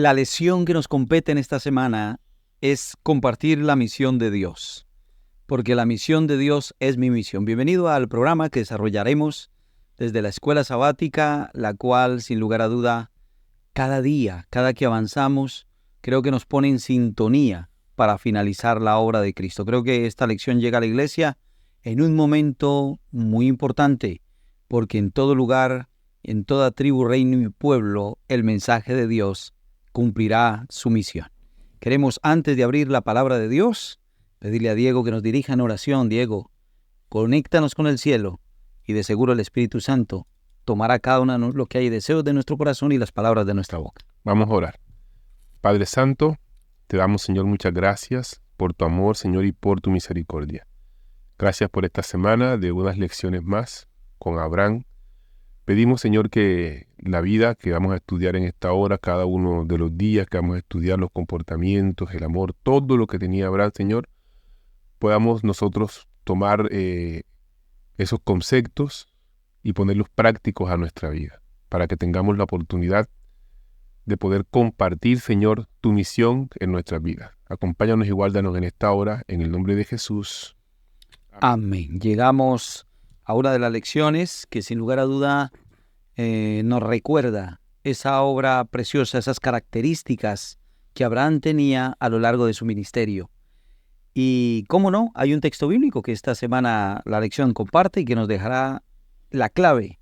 La lección que nos compete en esta semana es compartir la misión de Dios, porque la misión de Dios es mi misión. Bienvenido al programa que desarrollaremos desde la escuela sabática, la cual, sin lugar a duda, cada día, cada que avanzamos, creo que nos pone en sintonía para finalizar la obra de Cristo. Creo que esta lección llega a la iglesia en un momento muy importante, porque en todo lugar, en toda tribu, reino y pueblo, el mensaje de Dios cumplirá su misión. Queremos, antes de abrir la palabra de Dios, pedirle a Diego que nos dirija en oración. Diego, conéctanos con el cielo y de seguro el Espíritu Santo tomará cada uno de lo que hay deseos de nuestro corazón y las palabras de nuestra boca. Vamos a orar. Padre Santo, te damos, Señor, muchas gracias por tu amor, Señor, y por tu misericordia. Gracias por esta semana de unas lecciones más con Abraham. Pedimos, Señor, que la vida que vamos a estudiar en esta hora, cada uno de los días que vamos a estudiar, los comportamientos, el amor, todo lo que tenía Abraham, Señor, podamos nosotros tomar esos conceptos y ponerlos prácticos a nuestra vida, para que tengamos la oportunidad de poder compartir, Señor, tu misión en nuestras vidas. Acompáñanos y guárdanos en esta hora, en el nombre de Jesús. Amén. Llegamos a una de las lecciones que sin lugar a duda nos recuerda esa obra preciosa, esas características que Abraham tenía a lo largo de su ministerio. Y cómo no, hay un texto bíblico que esta semana la lección comparte y que nos dejará la clave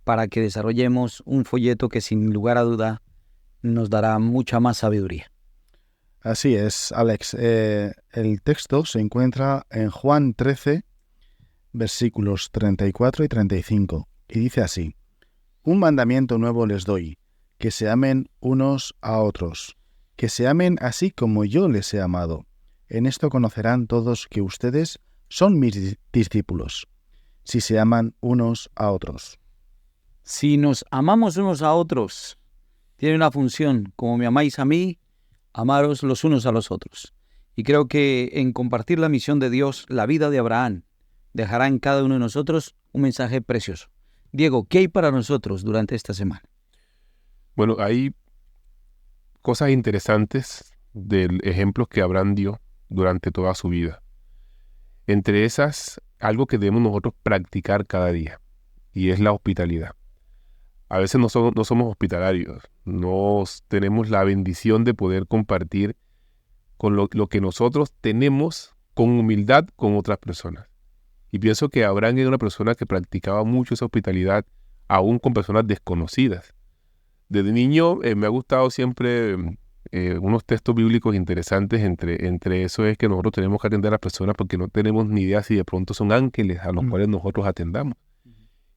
para que desarrollemos un folleto que sin lugar a duda nos dará mucha más sabiduría. Así es, Alex. El texto se encuentra en Juan 13, versículos 34 y 35, y dice así: Un mandamiento nuevo les doy, que se amen unos a otros, que se amen así como yo les he amado. En esto conocerán todos que ustedes son mis discípulos, si se aman unos a otros. Si nos amamos unos a otros, tiene una función, como me amáis a mí, amaros los unos a los otros. Y creo que en compartir la misión de Dios, la vida de Abraham dejará en cada uno de nosotros un mensaje precioso. Diego, ¿qué hay para nosotros durante esta semana? Bueno, hay cosas interesantes de ejemplos que Abraham dio durante toda su vida. Entre esas, algo que debemos nosotros practicar cada día, y es la hospitalidad. A veces no somos hospitalarios, no tenemos la bendición de poder compartir con lo que nosotros tenemos con humildad con otras personas. Y pienso que Abraham era una persona que practicaba mucho esa hospitalidad, aún con personas desconocidas. Desde niño me ha gustado siempre unos textos bíblicos interesantes. Entre eso es que nosotros tenemos que atender a las personas porque no tenemos ni idea si de pronto son ángeles a los cuales nosotros atendamos.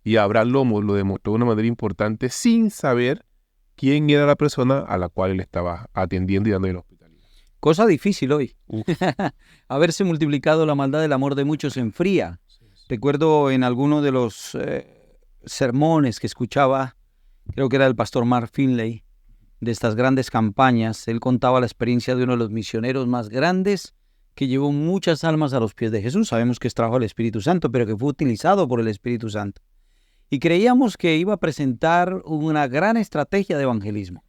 Y Abraham lo demostró de una manera importante sin saber quién era la persona a la cual él estaba atendiendo y dando la hospitalidad. Cosa difícil hoy. Haberse multiplicado la maldad del amor de muchos se enfría. Recuerdo en alguno de los sermones que escuchaba, creo que era el pastor Mark Finley, de estas grandes campañas, él contaba la experiencia de uno de los misioneros más grandes que llevó muchas almas a los pies de Jesús. Sabemos que extrajo el Espíritu Santo, pero que fue utilizado por el Espíritu Santo. Y creíamos que iba a presentar una gran estrategia de evangelismo.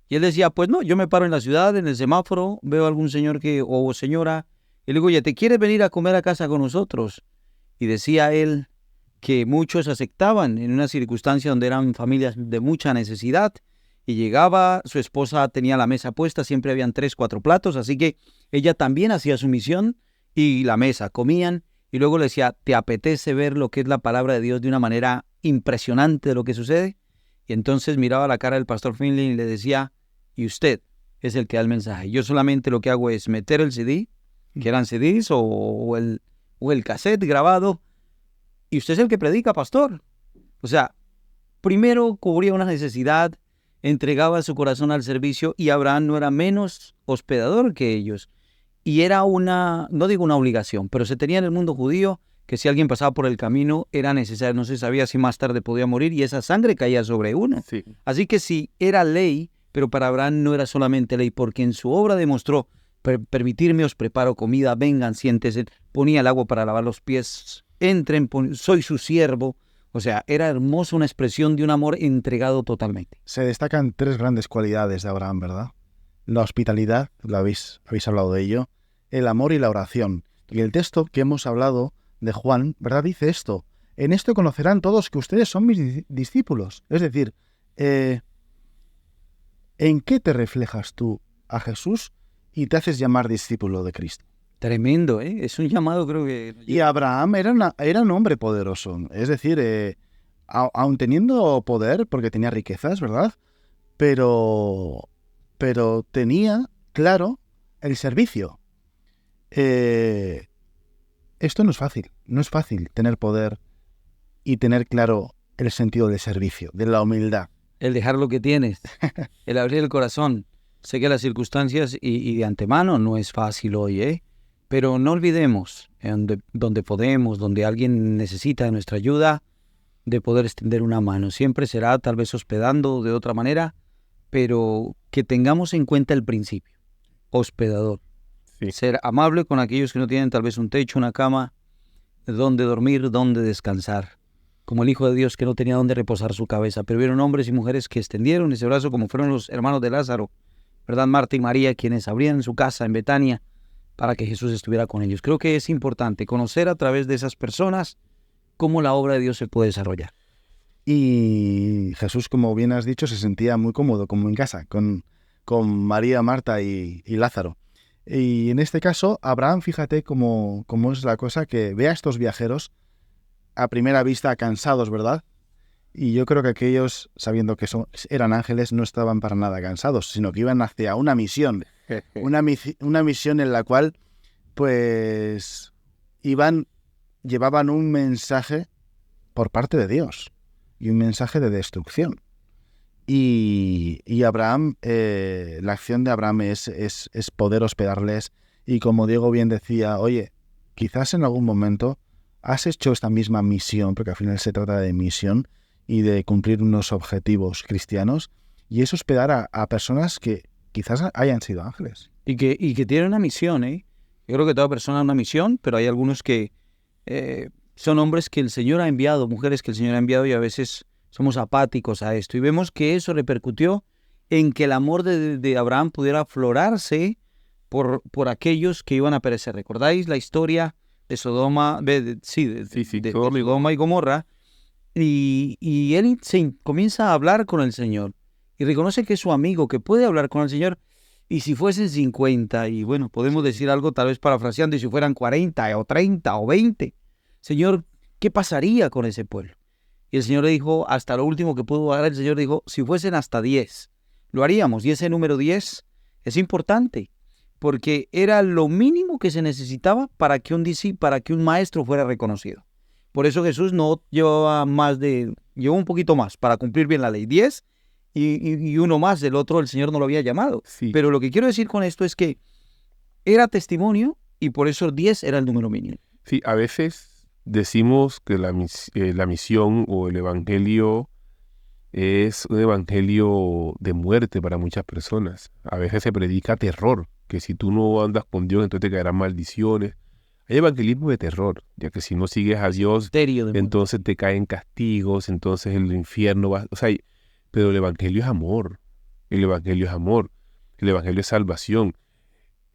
Y él decía, pues no, yo me paro en la ciudad, en el semáforo, veo a algún señor o señora, y le digo, oye, ¿te quieres venir a comer a casa con nosotros? Y decía él que muchos aceptaban en una circunstancia donde eran familias de mucha necesidad, y llegaba, su esposa tenía la mesa puesta, siempre habían 3, 4 platos, así que ella también hacía su misión, y la mesa, comían, y luego le decía, ¿te apetece ver lo que es la palabra de Dios de una manera impresionante de lo que sucede? Y entonces miraba la cara del pastor Finley y le decía, y usted es el que da el mensaje. Yo solamente lo que hago es meter el CD, que eran CDs o el cassette grabado, y usted es el que predica, pastor. O sea, primero cubría una necesidad, entregaba su corazón al servicio, y Abraham no era menos hospedador que ellos. Y era no digo una obligación, pero se tenía en el mundo judío que si alguien pasaba por el camino era necesario, no se sabía si más tarde podía morir y esa sangre caía sobre uno. Sí. Así que sí, era ley, pero para Abraham no era solamente ley, porque en su obra demostró, permitirme os preparo comida, vengan, siéntese, ponía el agua para lavar los pies, entren, soy su siervo. O sea, era hermosa, una expresión de un amor entregado totalmente. Se destacan 3 grandes cualidades de Abraham, ¿verdad? la hospitalidad, habéis hablado de ello, el amor y la oración. Y el texto que hemos hablado de Juan, ¿verdad? Dice esto: en esto conocerán todos que ustedes son mis discípulos. Es decir, ¿en qué te reflejas tú a Jesús y te haces llamar discípulo de Cristo? Tremendo, ¿eh? Es un llamado, creo que... Y Abraham era un hombre poderoso. Es decir, aun teniendo poder, porque tenía riquezas, ¿verdad? Pero tenía claro el servicio. Esto no es fácil. No es fácil tener poder y tener claro el sentido del servicio, de la humildad. El dejar lo que tienes, el abrir el corazón. Sé que las circunstancias y de antemano no es fácil hoy, ¿eh? Pero no olvidemos, donde podemos, donde alguien necesita de nuestra ayuda, de poder extender una mano. Siempre será tal vez hospedando de otra manera, pero que tengamos en cuenta el principio, hospedador. Sí. Ser amable con aquellos que no tienen tal vez un techo, una cama, donde dormir, donde descansar. Como el Hijo de Dios que no tenía donde reposar su cabeza, pero vieron hombres y mujeres que extendieron ese brazo, como fueron los hermanos de Lázaro, ¿verdad? Marta y María, quienes abrían su casa en Betania para que Jesús estuviera con ellos. Creo que es importante conocer a través de esas personas cómo la obra de Dios se puede desarrollar. Y Jesús, como bien has dicho, se sentía muy cómodo, como en casa, con María, Marta y Lázaro. Y en este caso, Abraham, fíjate cómo es la cosa, que ve a estos viajeros a primera vista cansados, ¿verdad? Y yo creo que aquellos, sabiendo que eran ángeles, no estaban para nada cansados, sino que iban hacia una misión. Una misión en la cual, pues, llevaban un mensaje por parte de Dios y un mensaje de destrucción. Y Abraham, la acción de Abraham es poder hospedarles. Y como Diego bien decía, oye, quizás en algún momento has hecho esta misma misión, porque al final se trata de misión y de cumplir unos objetivos cristianos, y es hospedar a personas que quizás hayan sido ángeles. Y que tienen una misión, ¿eh? Yo creo que toda persona ha una misión, pero hay algunos que son hombres que el Señor ha enviado, mujeres que el Señor ha enviado, y a veces somos apáticos a esto. Y vemos que eso repercutió en que el amor de Abraham pudiera aflorarse por aquellos que iban a perecer. ¿Recordáis la historia de Sodoma? De Sodoma y Gomorra. Y él comienza a hablar con el Señor y reconoce que es su amigo, que puede hablar con el Señor. Y si fuesen 50, y bueno, podemos decir algo tal vez parafraseando, y si fueran 40 o 30 o 20, Señor, ¿qué pasaría con ese pueblo? Y el Señor le dijo, hasta lo último que pudo hacer, el Señor dijo, si fuesen hasta 10, lo haríamos. Y ese número 10 es importante, porque era lo mínimo que se necesitaba para que un maestro fuera reconocido. Por eso Jesús no llevaba llevó un poquito más para cumplir bien la ley. 10 y uno más, del otro el Señor no lo había llamado. Sí. Pero lo que quiero decir con esto es que era testimonio y por eso 10 era el número mínimo. Sí, a veces decimos que la misión o el evangelio es un evangelio de muerte para muchas personas. A veces se predica terror, que si tú no andas con Dios, entonces te caerán maldiciones. Hay evangelismo de terror, ya que si no sigues a Dios, entonces te caen castigos, entonces el infierno va... O sea, pero el evangelio es amor, el evangelio es amor, el evangelio es salvación.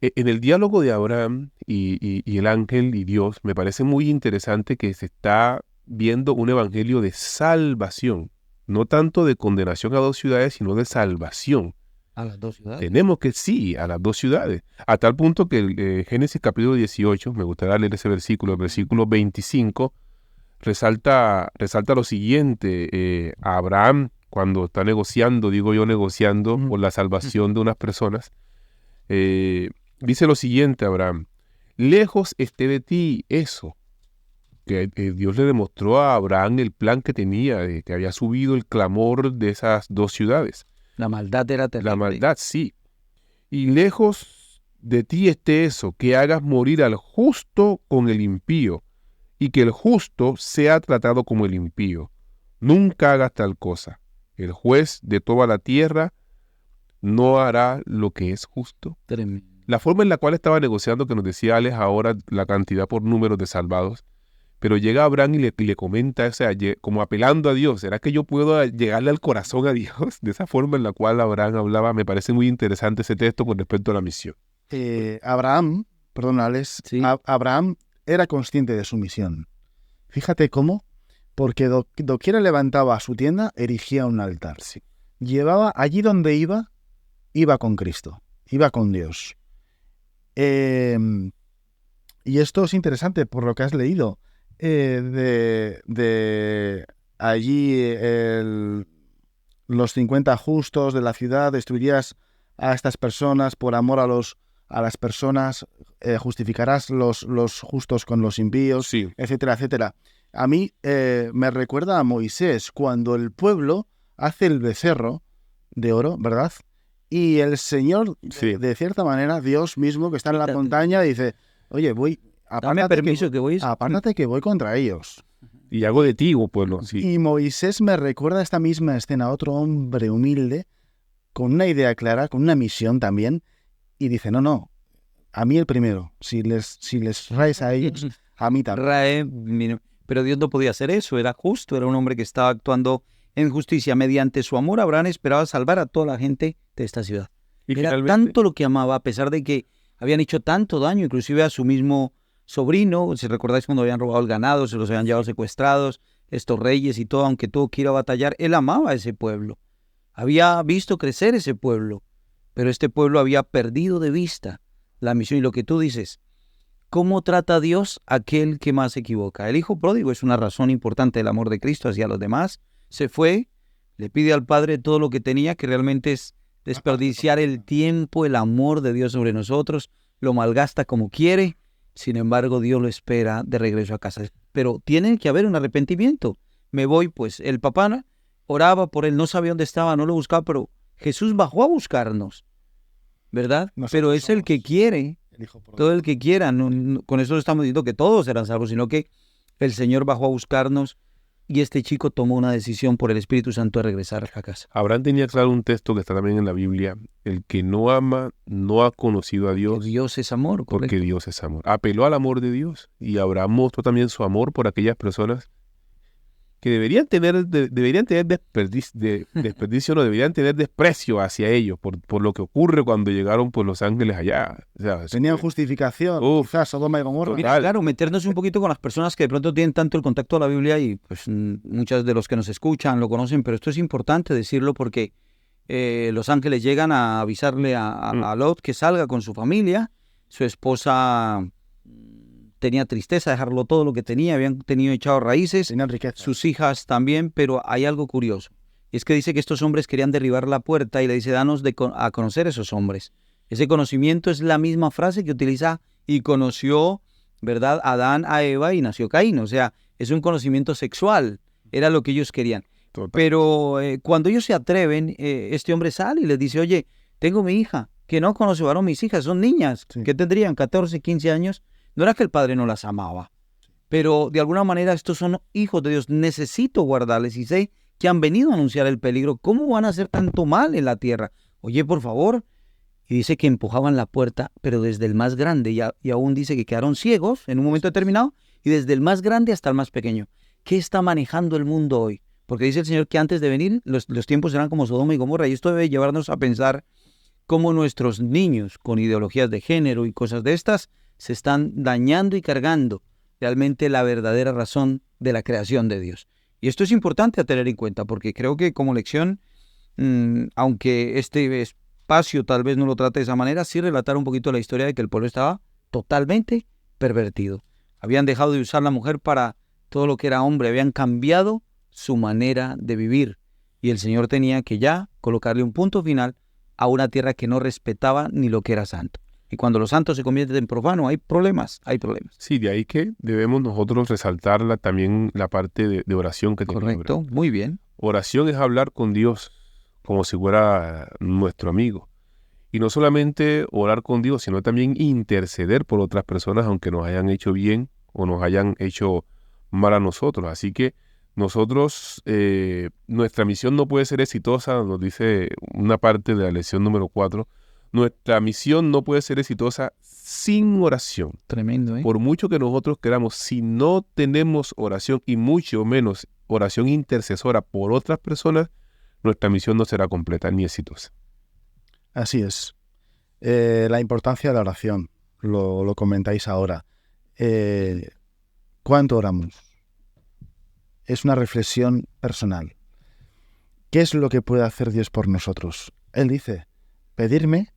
En el diálogo de Abraham y el ángel y Dios, me parece muy interesante que se está viendo un evangelio de salvación, no tanto de condenación a dos ciudades, sino de salvación. ¿A las dos ciudades? Tenemos que sí, a las dos ciudades. A tal punto que el Génesis capítulo 18, me gustaría leer ese versículo, el versículo 25, resalta lo siguiente. A Abraham, cuando está negociando, por la salvación de unas personas, dice lo siguiente, Abraham: lejos esté de ti eso. Que Dios le demostró a Abraham el plan que tenía, que había subido el clamor de esas dos ciudades. La maldad era terrible. La maldad, sí. Y lejos de ti esté eso, que hagas morir al justo con el impío, y que el justo sea tratado como el impío. Nunca hagas tal cosa. El juez de toda la tierra no hará lo que es justo. Tremendo. La forma en la cual estaba negociando, que nos decía Alex ahora, la cantidad por números de salvados, Pero llega Abraham y le comenta, o sea, como apelando a Dios, ¿será que yo puedo llegarle al corazón a Dios? De esa forma en la cual Abraham hablaba, me parece muy interesante ese texto con respecto a la misión. Abraham, perdónales, Sí. Abraham era consciente de su misión. Fíjate cómo, porque doquiera levantaba su tienda, erigía un altar. Sí. Llevaba allí donde iba con Cristo, iba con Dios. Y esto es interesante por lo que has leído. De allí los 50 justos de la ciudad, destruirías a estas personas por amor a las personas, justificarás los justos con los impíos, Sí. etcétera, etcétera. A mí me recuerda a Moisés cuando el pueblo hace el becerro de oro, ¿verdad? Y el Señor, Sí. de cierta manera, Dios mismo que está en la Quítate. montaña, dice, oye, Dame permiso que voy. apártate que voy contra ellos. Y hago de ti, oh pueblo. Sí. Y Moisés me recuerda esta misma escena, otro hombre humilde, con una idea clara, con una misión también, y dice, no, a mí el primero, si les traes a ellos, a mí también. Pero Dios no podía hacer eso, era justo, era un hombre que estaba actuando en justicia. Mediante su amor, Abraham esperaba salvar a toda la gente de esta ciudad. Y Era finalmente, tanto lo que amaba, a pesar de que habían hecho tanto daño, inclusive a su mismo sobrino. Si recordáis cuando habían robado el ganado, se los habían llevado secuestrados, estos reyes y todo, aunque tuvo que ir a batallar, él amaba a ese pueblo. Había visto crecer ese pueblo, pero este pueblo había perdido de vista la misión. Y lo que tú dices, ¿cómo trata Dios a aquel que más se equivoca? El hijo pródigo es una razón importante del amor de Cristo hacia los demás. Se fue, le pide al Padre todo lo que tenía, que realmente es desperdiciar el tiempo, el amor de Dios sobre nosotros, lo malgasta como quiere. Sin embargo, Dios lo espera de regreso a casa. Pero tiene que haber un arrepentimiento. Me voy, pues el papá oraba por él, no sabía dónde estaba, no lo buscaba, pero Jesús bajó a buscarnos, ¿verdad? Nosotros Pero es el somos que quiere, el hijo pródigo. todo el que quiera. Con eso no estamos diciendo que todos serán salvos, sino que el Señor bajó a buscarnos y este chico tomó una decisión por el Espíritu Santo de regresar a casa. Abraham tenía claro un texto que está también en la Biblia: el que no ama no ha conocido a Que Dios, Dios es amor, porque correcto. Dios es amor. Apeló al amor de Dios, y Abraham mostró también su amor por aquellas personas que deberían tener desperdicio, no, deberían tener desprecio hacia ellos por lo que ocurre cuando llegaron pues los ángeles allá. O sea, Tenían justificación, Uf. quizás Sodoma y Gomorra. Mira, claro, meternos un poquito con las personas que de pronto tienen tanto el contacto a la Biblia y pues muchas de los que nos escuchan lo conocen, pero esto es importante decirlo porque los ángeles llegan a avisarle a Lot que salga con su familia. Su esposa tenía tristeza, dejarlo todo lo que tenía, habían tenido echado raíces, Tenían riqueza. sus hijas también, pero hay algo curioso. Y es que dice que estos hombres querían derribar la puerta y le dice, danos a conocer esos hombres. Ese conocimiento es la misma frase que utiliza y conoció, ¿verdad?, Adán a Eva y nació Caín. O sea, es un conocimiento sexual, era lo que ellos querían. total. Pero cuando ellos se atreven, este hombre sale y les dice, oye, tengo mi hija, que no conoce varón, mis hijas son niñas, Sí. que tendrían 14, 15 años. No era que el padre no las amaba, pero de alguna manera estos son hijos de Dios, necesito guardarles y sé que han venido a anunciar el peligro. ¿Cómo van a hacer tanto mal en la tierra? Oye, por favor. Y dice que empujaban la puerta, pero desde el más grande, y aún dice que quedaron ciegos en un momento determinado, y desde el más grande hasta el más pequeño. ¿Qué está manejando el mundo hoy? Porque dice el Señor que antes de venir los tiempos serán como Sodoma y Gomorra, y esto debe llevarnos a pensar cómo nuestros niños con ideologías de género y cosas de estas se están dañando y cargando realmente la verdadera razón de la creación de Dios. Y esto es importante a tener en cuenta, porque creo que como lección, aunque este espacio tal vez no lo trate de esa manera, sí relatar un poquito la historia de que el pueblo estaba totalmente pervertido. Habían dejado de usar la mujer para todo lo que era hombre, habían cambiado su manera de vivir. Y el Señor tenía que ya colocarle un punto final a una tierra que no respetaba ni lo que era santo. Y cuando los santos se convierten en profano, hay problemas, hay problemas. Sí, de ahí que debemos nosotros resaltar también la parte de oración que tiene Correcto, Abraham. muy bien. Oración es hablar con Dios como si fuera nuestro amigo. Y no solamente orar con Dios, sino también interceder por otras personas, aunque nos hayan hecho bien o nos hayan hecho mal a nosotros. Así que nosotros, nuestra misión no puede ser exitosa, nos dice una parte de la lección número 4, Nuestra misión no puede ser exitosa sin oración. Tremendo, ¿eh? Por mucho que nosotros queramos, si no tenemos oración y mucho menos oración intercesora por otras personas, nuestra misión no será completa ni exitosa. Así es. La importancia de la oración, lo comentáis ahora. ¿Cuánto oramos? Es una reflexión personal. ¿Qué es lo que puede hacer Dios por nosotros? Él dice, pedidme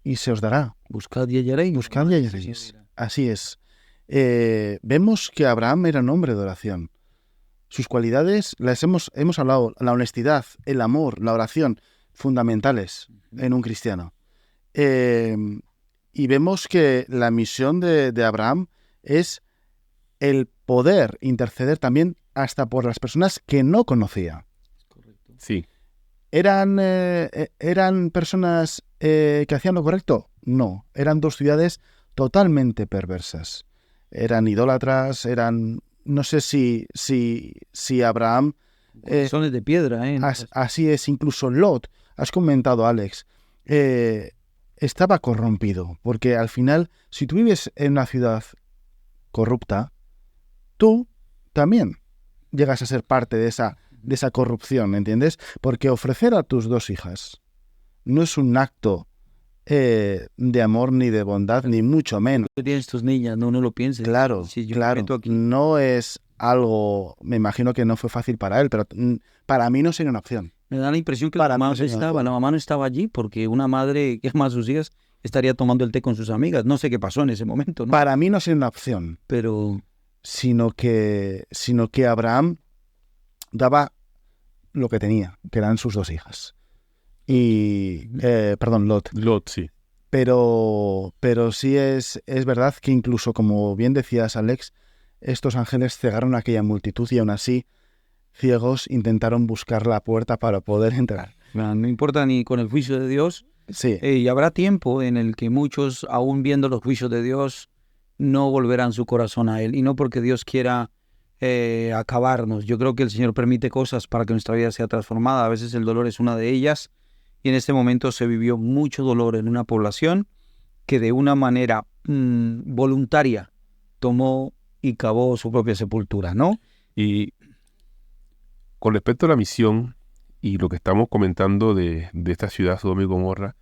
y se os dará. Buscad y hallaréis. Buscad y hallaréis. Así es. Vemos que Abraham era un hombre de oración. Sus cualidades las hemos hablado, la honestidad, el amor, la oración, fundamentales en un cristiano. Y vemos que la misión de Abraham es el poder interceder también hasta por las personas que no conocía. Sí. ¿Eran personas que hacían lo correcto? No, eran dos ciudades totalmente perversas. Eran idólatras, no sé si Abraham... Corazones de piedra, ¿eh? Así es, incluso Lot, has comentado, Alex, estaba corrompido, porque al final, si tú vives en una ciudad corrupta, tú también llegas a ser parte de esa corrupción, ¿entiendes? Porque ofrecer a tus dos hijas no es un acto de amor ni de bondad, ni mucho menos. ¿Qué tienes tus niñas? No lo pienses. Claro, Sí, yo claro. me meto aquí. No es algo, me imagino que no fue fácil para él, pero para mí no sería una opción. Me da la impresión que Para la mí no sería una opción. mamá no estaba allí porque una madre que ama a sus hijas estaría tomando el té con sus amigas. No sé qué pasó en ese momento, ¿no? Para mí no sería una opción, Pero sino que Abraham daba lo que tenía, que eran sus dos hijas. Y, perdón, Lot. Lot, sí. Pero sí es verdad que incluso, como bien decías, Alex, estos ángeles cegaron a aquella multitud y aún así, ciegos, intentaron buscar la puerta para poder entrar. no importa ni con el juicio de Dios. Sí, Y habrá tiempo en el que muchos, aún viendo los juicios de Dios, no volverán su corazón a Él. Y no porque Dios quiera acabarnos. Yo creo que el Señor permite cosas para que nuestra vida sea transformada. A veces el dolor es una de ellas. Y en este momento se vivió mucho dolor en una población que de una manera voluntaria tomó y cavó su propia sepultura, ¿no? Y con respecto a la misión y lo que estamos comentando de esta ciudad, Sodoma y Gomorra,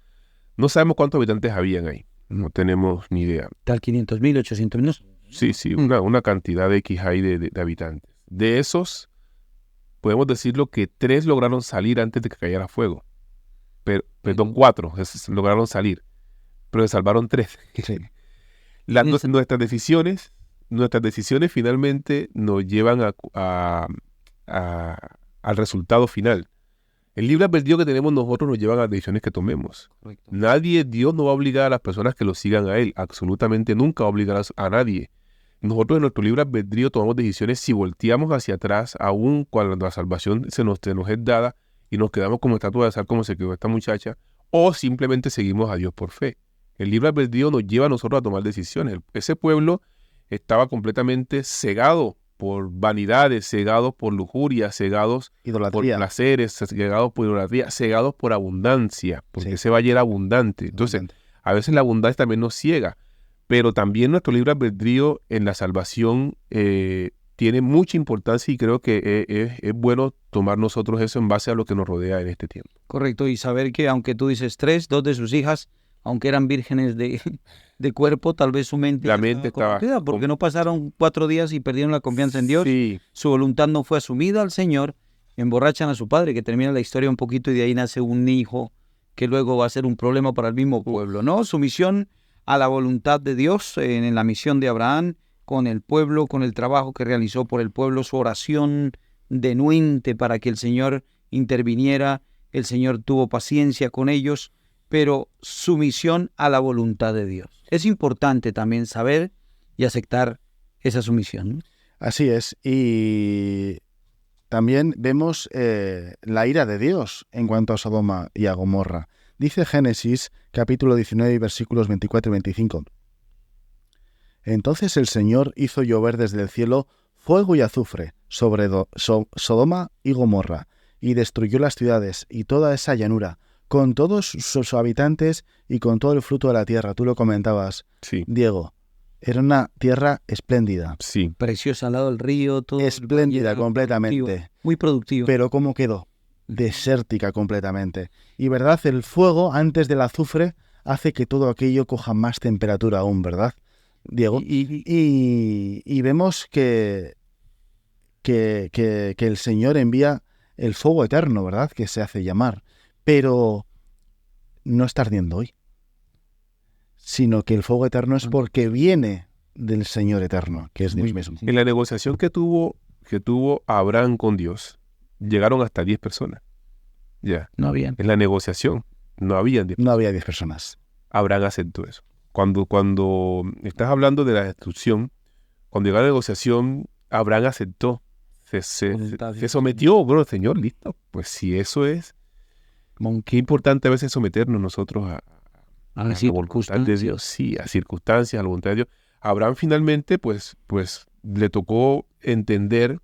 no sabemos cuántos habitantes habían ahí. No tenemos ni idea. Tal 500.000, 800.000. No sé. Sí, una cantidad de X hay de habitantes. De esos, podemos decirlo que 3 lograron salir antes de que cayera fuego. Perdón, 4 lograron salir, pero se salvaron 3. sí. Nuestras decisiones finalmente nos llevan al resultado final. El libre albedrío que tenemos nosotros nos lleva a las decisiones que tomemos. Correcto. Dios no va a obligar a las personas que lo sigan a Él. Absolutamente nunca va a obligar a nadie. Nosotros en nuestro libre albedrío tomamos decisiones si volteamos hacia atrás, aún cuando la salvación se nos es dada, y nos quedamos como estatua de sal como se quedó esta muchacha, o simplemente seguimos a Dios por fe. El libre albedrío nos lleva a nosotros a tomar decisiones. Ese pueblo estaba completamente cegado por vanidades, cegados por lujuria, cegados Idolatría. por placeres, cegados por idolatría, cegados por abundancia, porque Sí. ese valle era abundante. Entonces, a veces la abundancia también nos ciega, pero también nuestro libre albedrío en la salvación tiene mucha importancia y creo que es bueno tomar nosotros eso en base a lo que nos rodea en este tiempo. Correcto, y saber que aunque tú dices 3, 2 de sus hijas, aunque eran vírgenes de cuerpo, tal vez su mente La mente estaba corrompida, porque no pasaron 4 días y perdieron la confianza en Dios. Sí, Su voluntad no fue asumida al Señor, emborrachan a su padre, que termina la historia un poquito y de ahí nace un hijo que luego va a ser un problema para el mismo pueblo, ¿no? Sumisión a la voluntad de Dios en la misión de Abraham, con el pueblo, con el trabajo que realizó por el pueblo, su oración denuente para que el Señor interviniera, el Señor tuvo paciencia con ellos, pero sumisión a la voluntad de Dios. Es importante también saber y aceptar esa sumisión, ¿no? Así es, y también vemos la ira de Dios en cuanto a Sodoma y a Gomorra. Dice Génesis, capítulo 19, versículos 24 y 25. Entonces el Señor hizo llover desde el cielo fuego y azufre sobre Sodoma y Gomorra, y destruyó las ciudades y toda esa llanura, con todos sus habitantes y con todo el fruto de la tierra. Tú lo comentabas, Sí, Diego. Era una tierra espléndida. sí. Preciosa al lado del río, todo Espléndida lleno, completamente. productivo, muy productivo. Pero ¿cómo quedó? Desértica completamente. Y verdad, el fuego antes del azufre hace que todo aquello coja más temperatura aún, ¿verdad, Diego? Y vemos que el Señor envía el fuego eterno, ¿verdad? Que se hace llamar. Pero no está ardiendo hoy, sino que el fuego eterno es porque viene del Señor eterno, que es Dios mismo. En la negociación que tuvo Abraham con Dios, llegaron hasta 10 personas. Ya. No habían. En la negociación no habían 10 No había 10 personas. Abraham aceptó eso. Cuando estás hablando de la destrucción, cuando llegó la negociación, Abraham aceptó. Se sometió, bro, Señor, listo. Pues si eso es, qué importante a veces someternos nosotros a la voluntad de Dios. Sí, a circunstancias, a la voluntad de Dios. Abraham finalmente, pues le tocó entender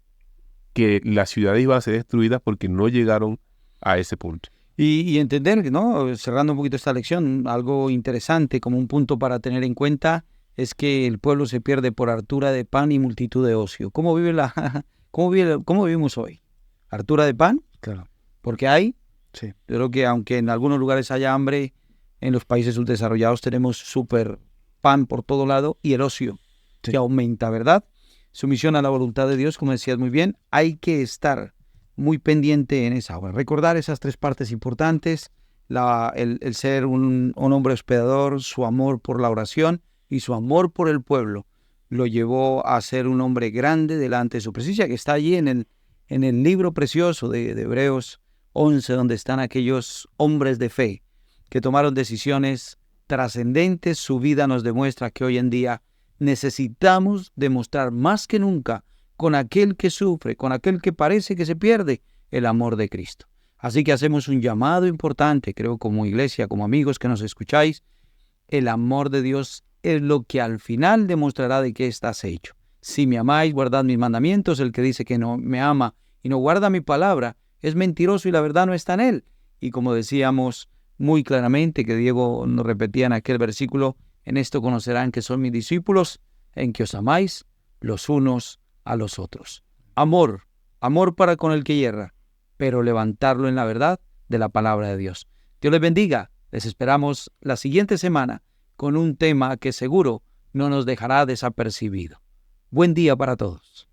que las ciudades iban a ser destruidas porque no llegaron a ese punto. Y entender, ¿no? Cerrando un poquito esta lección, algo interesante como un punto para tener en cuenta es que el pueblo se pierde por hartura de pan y multitud de ocio. ¿Cómo vivimos hoy? ¿Hartura de pan? Claro. Porque hay. Sí. Yo creo que aunque en algunos lugares haya hambre, en los países subdesarrollados tenemos súper pan por todo lado y el ocio que aumenta, ¿verdad? Sumisión a la voluntad de Dios, como decías muy bien, hay que estar muy pendiente en esa obra. Recordar esas tres partes importantes, el ser un hombre hospedador, su amor por la oración y su amor por el pueblo lo llevó a ser un hombre grande delante de su presencia, que está allí en el libro precioso de Hebreos 11, donde están aquellos hombres de fe que tomaron decisiones trascendentes. Su vida nos demuestra que hoy en día necesitamos demostrar más que nunca con aquel que sufre, con aquel que parece que se pierde, el amor de Cristo. Así que hacemos un llamado importante, creo, como iglesia, como amigos que nos escucháis. El amor de Dios es lo que al final demostrará de qué estás hecho. Si me amáis, guardad mis mandamientos. El que dice que no me ama y no guarda mi palabra es mentiroso y la verdad no está en él. Y como decíamos muy claramente, que Diego nos repetía en aquel versículo, en esto conocerán que son mis discípulos, en que os amáis los unos a los otros. Amor para con el que yerra, pero levantarlo en la verdad de la palabra de Dios. Dios les bendiga. Les esperamos la siguiente semana con un tema que seguro no nos dejará desapercibido. Buen día para todos.